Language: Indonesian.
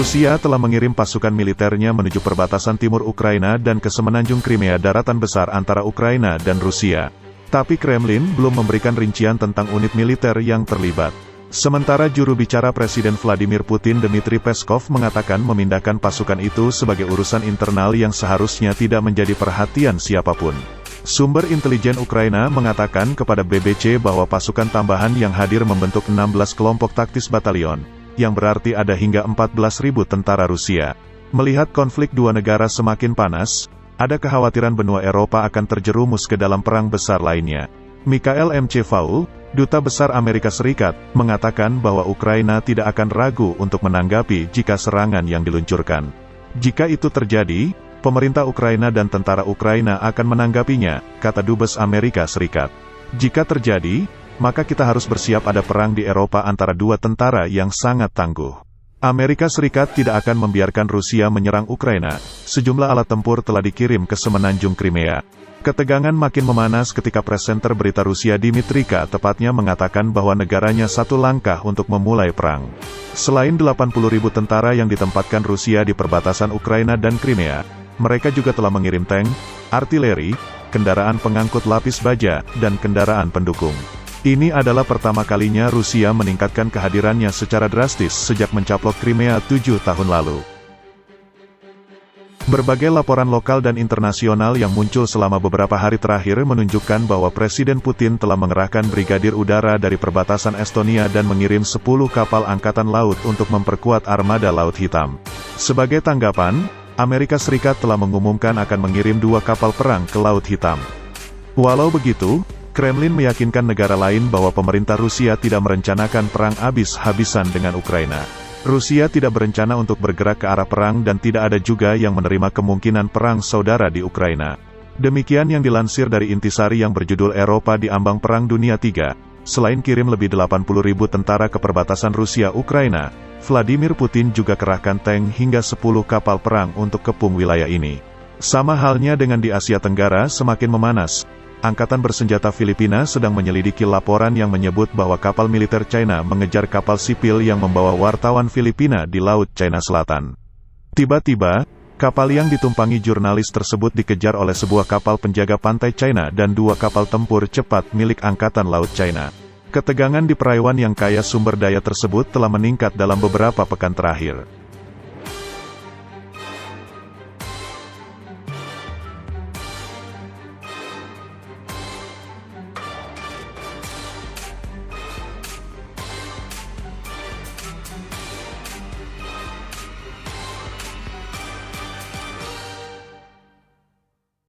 Rusia telah mengirim pasukan militernya menuju perbatasan timur Ukraina dan ke semenanjung Crimea, daratan besar antara Ukraina dan Rusia. Tapi Kremlin belum memberikan rincian tentang unit militer yang terlibat. Sementara juru bicara Presiden Vladimir Putin, Dmitry Peskov, mengatakan memindahkan pasukan itu sebagai urusan internal yang seharusnya tidak menjadi perhatian siapapun. Sumber intelijen Ukraina mengatakan kepada BBC bahwa pasukan tambahan yang hadir membentuk 16 kelompok taktis batalion, yang berarti ada hingga 14.000 tentara Rusia. Melihat konflik dua negara semakin panas, ada kekhawatiran benua Eropa akan terjerumus ke dalam perang besar lainnya. Michael M.C. Faul, Duta Besar Amerika Serikat, mengatakan bahwa Ukraina tidak akan ragu untuk menanggapi jika serangan yang diluncurkan. Jika itu terjadi, pemerintah Ukraina dan tentara Ukraina akan menanggapinya, kata Dubes Amerika Serikat. Jika terjadi, maka kita harus bersiap ada perang di Eropa antara dua tentara yang sangat tangguh. Amerika Serikat tidak akan membiarkan Rusia menyerang Ukraina. Sejumlah alat tempur telah dikirim ke semenanjung Crimea. Ketegangan makin memanas ketika presenter berita Rusia Dmitrika tepatnya mengatakan bahwa negaranya satu langkah untuk memulai perang. Selain 80.000 tentara yang ditempatkan Rusia di perbatasan Ukraina dan Crimea, mereka juga telah mengirim tank, artileri, kendaraan pengangkut lapis baja, dan kendaraan pendukung. Ini adalah pertama kalinya Rusia meningkatkan kehadirannya secara drastis sejak mencaplok Crimea 7 tahun lalu. Berbagai laporan lokal dan internasional yang muncul selama beberapa hari terakhir menunjukkan bahwa Presiden Putin telah mengerahkan brigadir udara dari perbatasan Estonia dan mengirim 10 kapal angkatan laut untuk memperkuat armada Laut Hitam. Sebagai tanggapan, Amerika Serikat telah mengumumkan akan mengirim 2 kapal perang ke Laut Hitam. Walau begitu, Kremlin meyakinkan negara lain bahwa pemerintah Rusia tidak merencanakan perang habis-habisan dengan Ukraina. Rusia tidak berencana untuk bergerak ke arah perang dan tidak ada juga yang menerima kemungkinan perang saudara di Ukraina. Demikian yang dilansir dari intisari yang berjudul Eropa di Ambang Perang Dunia III. Selain kirim lebih 80.000 tentara ke perbatasan Rusia-Ukraina, Vladimir Putin juga kerahkan tank hingga 10 kapal perang untuk kepung wilayah ini. Sama halnya dengan di Asia Tenggara semakin memanas. Angkatan bersenjata Filipina sedang menyelidiki laporan yang menyebut bahwa kapal militer China mengejar kapal sipil yang membawa wartawan Filipina di Laut China Selatan. Tiba-tiba, kapal yang ditumpangi jurnalis tersebut dikejar oleh sebuah kapal penjaga pantai China dan 2 kapal tempur cepat milik Angkatan Laut China. Ketegangan di perairan yang kaya sumber daya tersebut telah meningkat dalam beberapa pekan terakhir.